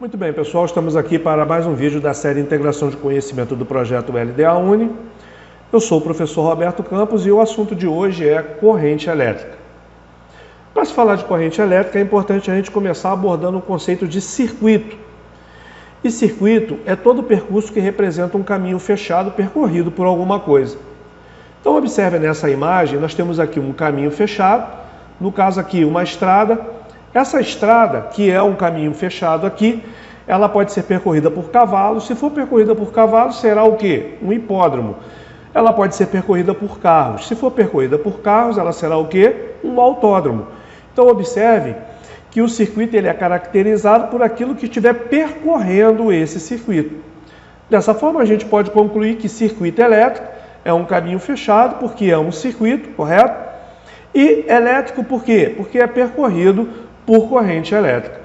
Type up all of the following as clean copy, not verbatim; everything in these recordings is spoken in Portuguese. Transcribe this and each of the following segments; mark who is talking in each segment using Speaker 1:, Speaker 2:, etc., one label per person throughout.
Speaker 1: Muito bem, pessoal, estamos aqui para mais um vídeo da série Integração de Conhecimento do Projeto LDA Uni. Eu sou o professor Roberto Campos e o assunto de hoje é corrente elétrica. Para se falar de corrente elétrica, é importante a gente começar abordando o conceito de circuito. E circuito é todo o percurso que representa um caminho fechado percorrido por alguma coisa. Então observe nessa imagem, nós temos aqui um caminho fechado, no caso aqui uma estrada. Essa estrada, que é um caminho fechado aqui, ela pode ser percorrida por cavalos. Se for percorrida por cavalos, será o quê? Um hipódromo. Ela pode ser percorrida por carros. Se for percorrida por carros, ela será o quê? Um autódromo. Então observe que o circuito ele é caracterizado por aquilo que estiver percorrendo esse circuito. Dessa forma, a gente pode concluir que circuito elétrico é um caminho fechado, porque é um circuito, correto? E elétrico por quê? Porque é percorrido por corrente elétrica.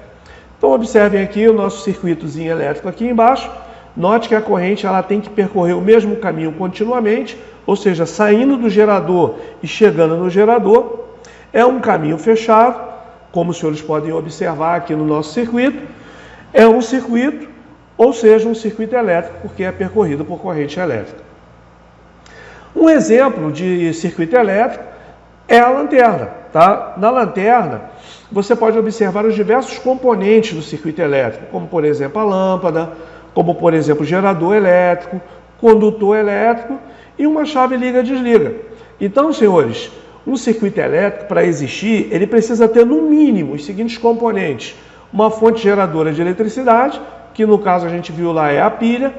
Speaker 1: Então observem aqui o nosso circuitozinho elétrico aqui embaixo. Note que a corrente ela tem que percorrer o mesmo caminho continuamente, ou seja, saindo do gerador e chegando no gerador. É um caminho fechado, como os senhores podem observar aqui no nosso circuito. É um circuito, ou seja, um circuito elétrico, porque é percorrido por corrente elétrica. Um exemplo de circuito elétrico é a lanterna, tá? Na lanterna, você pode observar os diversos componentes do circuito elétrico, como por exemplo a lâmpada, como por exemplo o gerador elétrico, condutor elétrico e uma chave liga-desliga. Então, senhores, um circuito elétrico, para existir, ele precisa ter no mínimo os seguintes componentes: uma fonte geradora de eletricidade, que no caso a gente viu lá é a pilha,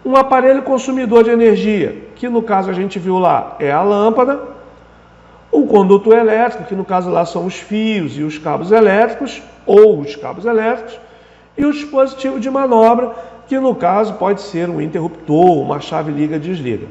Speaker 1: um aparelho consumidor de energia, que no caso a gente viu lá é a lâmpada, o condutor elétrico, que no caso lá são os fios e os cabos elétricos, ou os cabos elétricos, e o dispositivo de manobra, que no caso pode ser um interruptor, uma chave liga-desliga.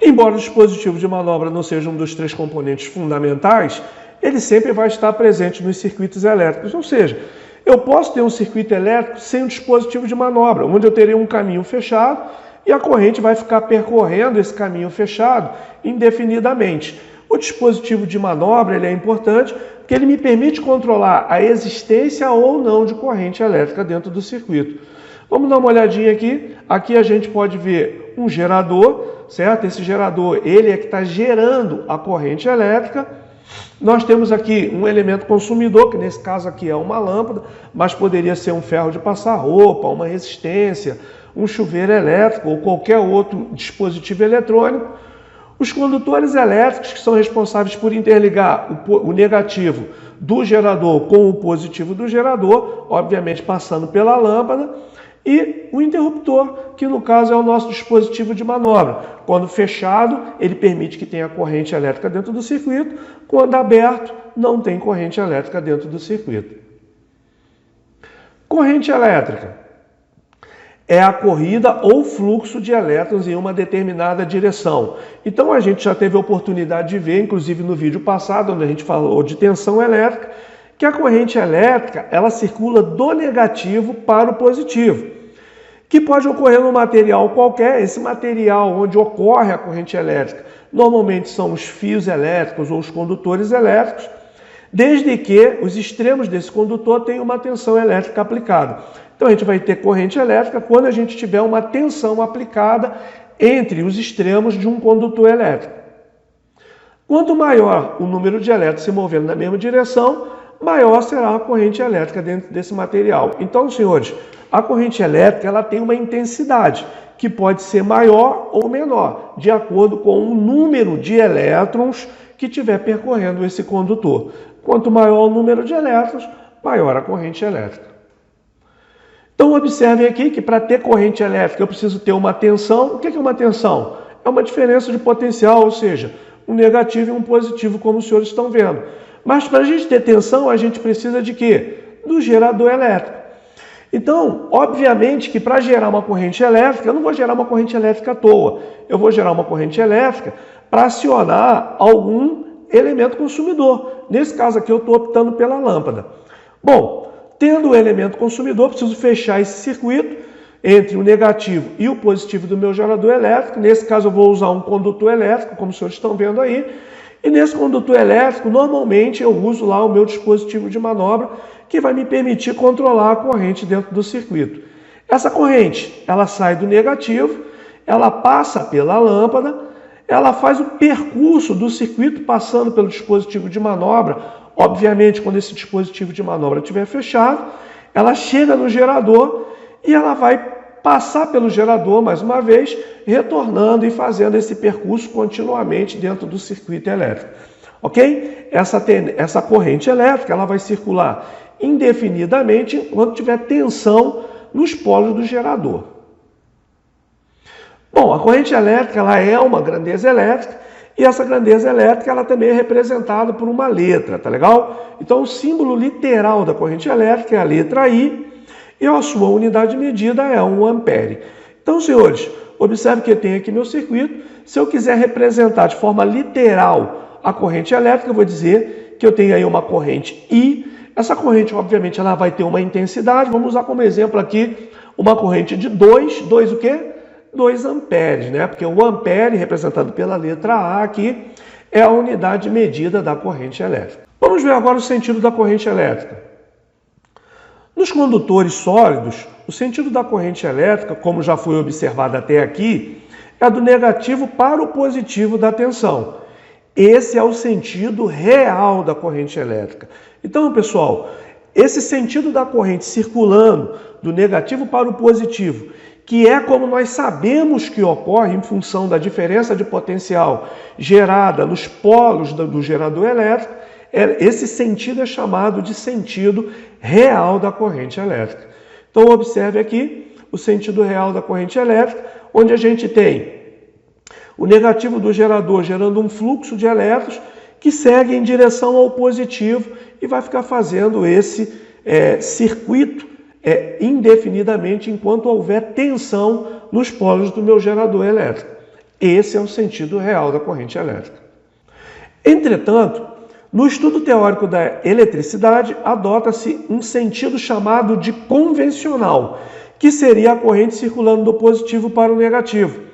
Speaker 1: Embora o dispositivo de manobra não seja um dos três componentes fundamentais, ele sempre vai estar presente nos circuitos elétricos, ou seja, eu posso ter um circuito elétrico sem um dispositivo de manobra, onde eu terei um caminho fechado e a corrente vai ficar percorrendo esse caminho fechado indefinidamente. O dispositivo de manobra ele é importante porque ele me permite controlar a existência ou não de corrente elétrica dentro do circuito. Vamos dar uma olhadinha aqui. Aqui a gente pode ver um gerador, certo? Esse gerador ele é que está gerando a corrente elétrica. Nós temos aqui um elemento consumidor, que nesse caso aqui é uma lâmpada, mas poderia ser um ferro de passar roupa, uma resistência, um chuveiro elétrico ou qualquer outro dispositivo eletrônico. Os condutores elétricos, que são responsáveis por interligar o negativo do gerador com o positivo do gerador, obviamente passando pela lâmpada, e o interruptor, que no caso é o nosso dispositivo de manobra. Quando fechado, ele permite que tenha corrente elétrica dentro do circuito, quando aberto, não tem corrente elétrica dentro do circuito. Corrente elétrica é a corrida ou fluxo de elétrons em uma determinada direção. Então a gente já teve a oportunidade de ver, inclusive no vídeo passado, onde a gente falou de tensão elétrica, que a corrente elétrica ela circula do negativo para o positivo, que pode ocorrer num material qualquer. Esse material onde ocorre a corrente elétrica normalmente são os fios elétricos ou os condutores elétricos, desde que os extremos desse condutor tenham uma tensão elétrica aplicada. Então a gente vai ter corrente elétrica quando a gente tiver uma tensão aplicada entre os extremos de um condutor elétrico. Quanto maior o número de elétrons se movendo na mesma direção, maior será a corrente elétrica dentro desse material. Então, senhores, a corrente elétrica ela tem uma intensidade que pode ser maior ou menor, de acordo com o número de elétrons que estiver percorrendo esse condutor. Quanto maior o número de elétrons, maior a corrente elétrica. Então observem aqui que para ter corrente elétrica eu preciso ter uma tensão. O que é uma tensão? É uma diferença de potencial, ou seja, um negativo e um positivo, como os senhores estão vendo. Mas para a gente ter tensão, a gente precisa de quê? Do gerador elétrico. Então, obviamente que para gerar uma corrente elétrica, eu não vou gerar uma corrente elétrica à toa. Eu vou gerar uma corrente elétrica para acionar algum elemento consumidor. Nesse caso aqui eu estou optando pela lâmpada. Bom, tendo o elemento consumidor, preciso fechar esse circuito entre o negativo e o positivo do meu gerador elétrico. Nesse caso eu vou usar um condutor elétrico, como os senhores estão vendo aí. E nesse condutor elétrico, normalmente eu uso lá o meu dispositivo de manobra, que vai me permitir controlar a corrente dentro do circuito. Essa corrente, ela sai do negativo, ela passa pela lâmpada, ela faz o percurso do circuito passando pelo dispositivo de manobra. Obviamente, quando esse dispositivo de manobra estiver fechado, ela chega no gerador e ela vai passar pelo gerador mais uma vez, retornando e fazendo esse percurso continuamente dentro do circuito elétrico. Ok? Essa corrente elétrica ela vai circular indefinidamente enquanto tiver tensão nos polos do gerador. Bom, a corrente elétrica ela é uma grandeza elétrica e essa grandeza elétrica ela também é representada por uma letra, tá legal? Então o símbolo literal da corrente elétrica é a letra I e a sua unidade de medida é 1 ampere. Então, senhores, observe que eu tenho aqui meu circuito. Se eu quiser representar de forma literal a corrente elétrica, eu vou dizer que eu tenho aí uma corrente I. Essa corrente, obviamente, ela vai ter uma intensidade. Vamos usar como exemplo aqui uma corrente de 2 o quê? 2 amperes, né? Porque o ampere, representado pela letra A aqui, é a unidade de medida da corrente elétrica. Vamos ver agora o sentido da corrente elétrica. Nos condutores sólidos, o sentido da corrente elétrica, como já foi observado até aqui, é do negativo para o positivo da tensão. Esse é o sentido real da corrente elétrica. Então, pessoal, esse sentido da corrente circulando do negativo para o positivo, que é como nós sabemos que ocorre em função da diferença de potencial gerada nos polos do gerador elétrico, esse sentido é chamado de sentido real da corrente elétrica. Então, observe aqui o sentido real da corrente elétrica, onde a gente tem o negativo do gerador gerando um fluxo de elétrons que segue em direção ao positivo e vai ficar fazendo esse circuito indefinidamente enquanto houver tensão nos polos do meu gerador elétrico. Esse é o sentido real da corrente elétrica. Entretanto, no estudo teórico da eletricidade, adota-se um sentido chamado de convencional, que seria a corrente circulando do positivo para o negativo.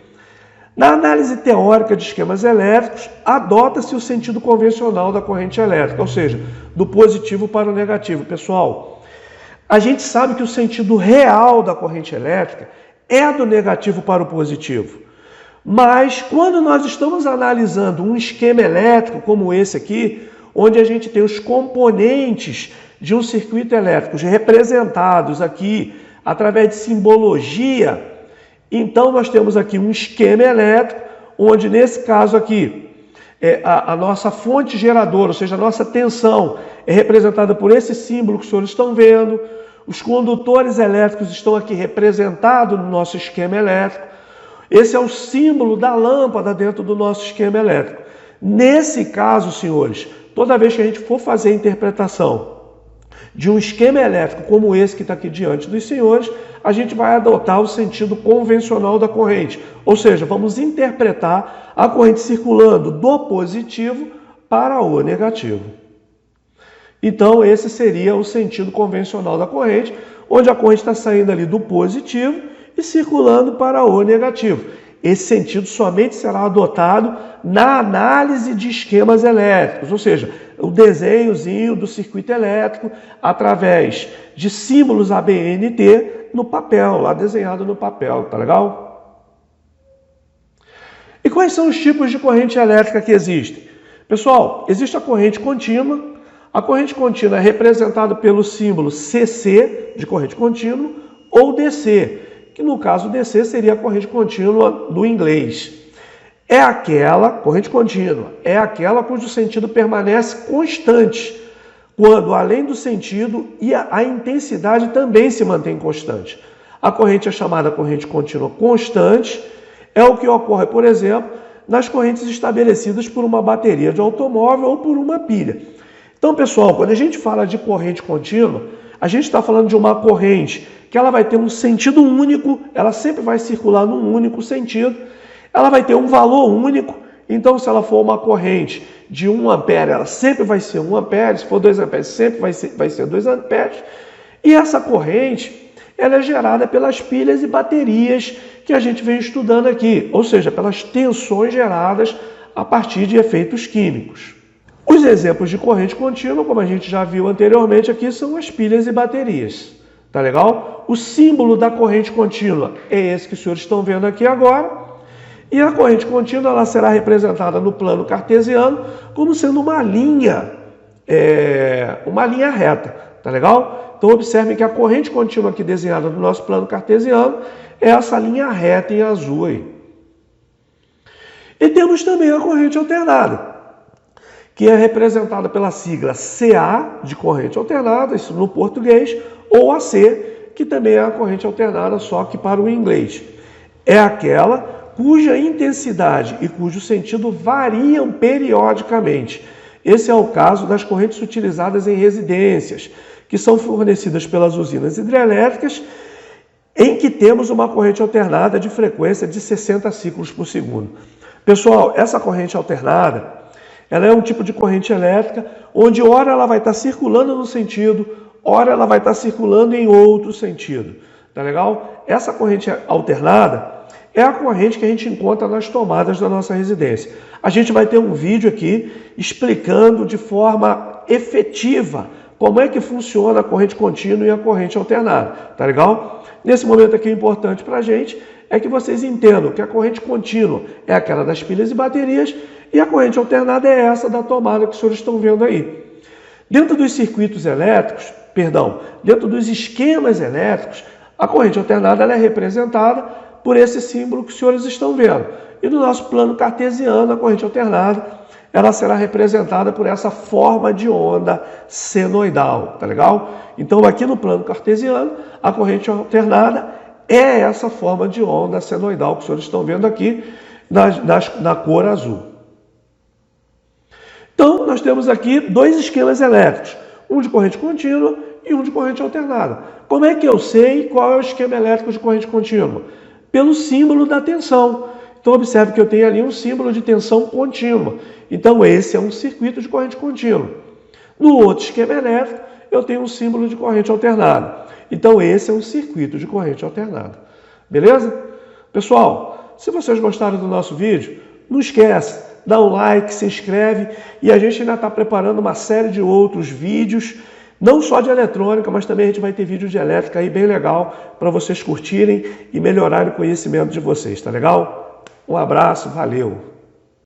Speaker 1: Na análise teórica de esquemas elétricos, adota-se o sentido convencional da corrente elétrica, ou seja, do positivo para o negativo. Pessoal, a gente sabe que o sentido real da corrente elétrica é do negativo para o positivo. Mas quando nós estamos analisando um esquema elétrico como esse aqui, onde a gente tem os componentes de um circuito elétrico representados aqui através de simbologia, então nós temos aqui um esquema elétrico, onde nesse caso aqui, a nossa fonte geradora, ou seja, a nossa tensão, é representada por esse símbolo que os senhores estão vendo. Os condutores elétricos estão aqui representados no nosso esquema elétrico. Esse é o símbolo da lâmpada dentro do nosso esquema elétrico. Nesse caso, senhores, toda vez que a gente for fazer a interpretação de um esquema elétrico como esse que está aqui diante dos senhores, a gente vai adotar o sentido convencional da corrente. Ou seja, vamos interpretar a corrente circulando do positivo para o negativo. Então, esse seria o sentido convencional da corrente, onde a corrente está saindo ali do positivo e circulando para o negativo. Esse sentido somente será adotado na análise de esquemas elétricos, ou seja, o desenhozinho do circuito elétrico através de símbolos ABNT no papel, lá desenhado no papel, tá legal? E quais são os tipos de corrente elétrica que existem? Pessoal, existe a corrente contínua. A corrente contínua é representada pelo símbolo CC, de corrente contínua, ou DC, que no caso DC seria a corrente contínua do inglês. Corrente contínua, é aquela cujo sentido permanece constante, quando além do sentido e a intensidade também se mantém constante. A corrente é chamada corrente contínua constante, é o que ocorre, por exemplo, nas correntes estabelecidas por uma bateria de automóvel ou por uma pilha. Então, pessoal, quando a gente fala de corrente contínua, a gente está falando de uma corrente que ela vai ter um sentido único, ela sempre vai circular num único sentido, ela vai ter um valor único. Então, se ela for uma corrente de 1 ampere, ela sempre vai ser 1 ampere, se for 2 amperes, sempre vai ser 2 amperes. E essa corrente, ela é gerada pelas pilhas e baterias que a gente vem estudando aqui, ou seja, pelas tensões geradas a partir de efeitos químicos. Os exemplos de corrente contínua, como a gente já viu anteriormente aqui, são as pilhas e baterias. Tá legal? O símbolo da corrente contínua é esse que os senhores estão vendo aqui agora. E a corrente contínua ela será representada no plano cartesiano como sendo uma linha reta. Tá legal? Então observem que a corrente contínua aqui desenhada no nosso plano cartesiano é essa linha reta em azul aí. E temos também a corrente alternada, que é representada pela sigla CA, de corrente alternada, isso no português, ou AC, que também é a corrente alternada, só que para o inglês. É aquela cuja intensidade e cujo sentido variam periodicamente. Esse é o caso das correntes utilizadas em residências, que são fornecidas pelas usinas hidrelétricas, em que temos uma corrente alternada de frequência de 60 ciclos por segundo. Pessoal, essa corrente alternada, ela é um tipo de corrente elétrica onde ora ela vai estar circulando num sentido, ora ela vai estar circulando em outro sentido. Tá legal? Essa corrente alternada é a corrente que a gente encontra nas tomadas da nossa residência. A gente vai ter um vídeo aqui explicando de forma efetiva como é que funciona a corrente contínua e a corrente alternada. Tá legal? Nesse momento aqui, o importante para a gente é que vocês entendam que a corrente contínua é aquela das pilhas e baterias e a corrente alternada é essa da tomada que os senhores estão vendo aí. Dentro dos circuitos elétricos, dentro dos esquemas elétricos, a corrente alternada ela é representada por esse símbolo que os senhores estão vendo. E no nosso plano cartesiano, a corrente alternada ela será representada por essa forma de onda senoidal, tá legal? Então aqui no plano cartesiano, a corrente alternada é essa forma de onda senoidal que os senhores estão vendo aqui na cor azul. Então, nós temos aqui dois esquemas elétricos, um de corrente contínua e um de corrente alternada. Como é que eu sei qual é o esquema elétrico de corrente contínua? Pelo símbolo da tensão. Então, observe que eu tenho ali um símbolo de tensão contínua. Então, esse é um circuito de corrente contínua. No outro esquema elétrico, eu tenho um símbolo de corrente alternada. Então, esse é um circuito de corrente alternada. Beleza? Pessoal, se vocês gostaram do nosso vídeo, não esquece, dá um like, se inscreve e a gente ainda está preparando uma série de outros vídeos, não só de eletrônica, mas também a gente vai ter vídeo de elétrica aí bem legal para vocês curtirem e melhorarem o conhecimento de vocês, tá legal? Um abraço, valeu!